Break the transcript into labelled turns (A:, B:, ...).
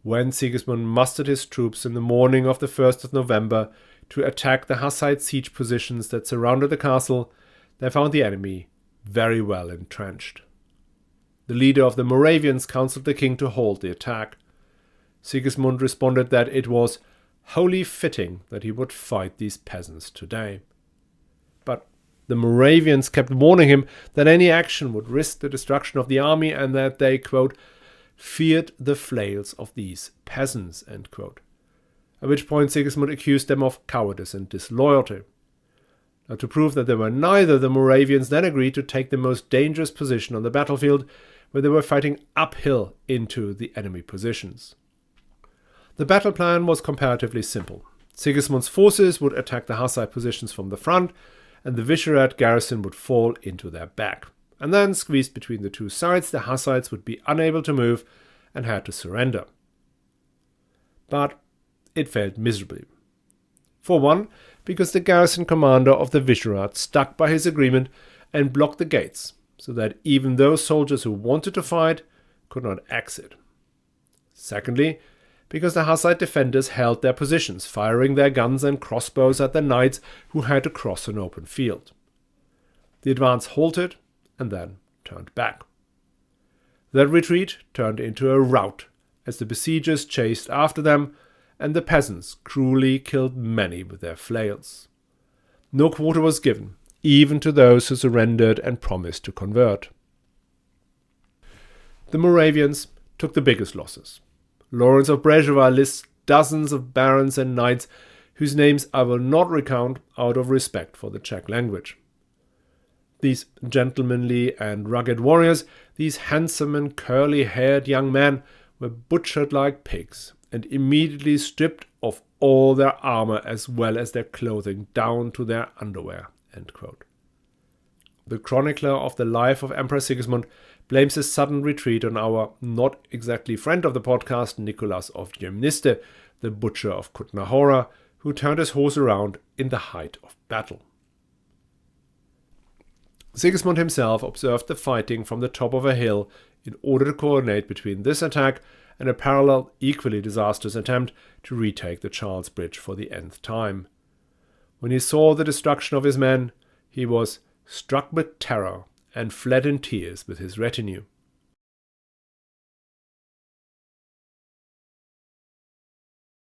A: when Sigismund mustered his troops in the morning of the 1st of November to attack the Hussite siege positions that surrounded the castle, they found the enemy very well entrenched. The leader of the Moravians counseled the king to halt the attack. Sigismund responded that it was wholly fitting that he would fight these peasants today. But the Moravians kept warning him that any action would risk the destruction of the army and that they, quote, feared the flails of these peasants, end quote. At which point Sigismund accused them of cowardice and disloyalty. Now, to prove that they were neither, the Moravians then agreed to take the most dangerous position on the battlefield, where they were fighting uphill into the enemy positions. The battle plan was comparatively simple. Sigismund's forces would attack the Hussite positions from the front, and the Vyšehrad garrison would fall into their back. And then, squeezed between the two sides, the Hussites would be unable to move and had to surrender. But it failed miserably. For one, because the garrison commander of the Vyšehrad stuck by his agreement and blocked the gates, so that even those soldiers who wanted to fight could not exit. Secondly, because the Hussite defenders held their positions, firing their guns and crossbows at the knights who had to cross an open field. The advance halted and then turned back. That retreat turned into a rout as the besiegers chased after them, and the peasants cruelly killed many with their flails. No quarter was given, even to those who surrendered and promised to convert. The Moravians took the biggest losses. Lawrence of Brezova lists dozens of barons and knights whose names I will not recount out of respect for the Czech language. These gentlemanly and rugged warriors, these handsome and curly-haired young men, were butchered like pigs and immediately stripped of all their armor as well as their clothing down to their underwear, end quote. The chronicler of the life of Emperor Sigismund blames his sudden retreat on our not exactly friend of the podcast, Nicholas of Gymniste, the butcher of Kutna Hora, who turned his horse around in the height of battle. Sigismund himself observed the fighting from the top of a hill in order to coordinate between this attack and a parallel, equally disastrous attempt to retake the Charles Bridge for the nth time. When he saw the destruction of his men, he was struck with terror and fled in tears with his retinue.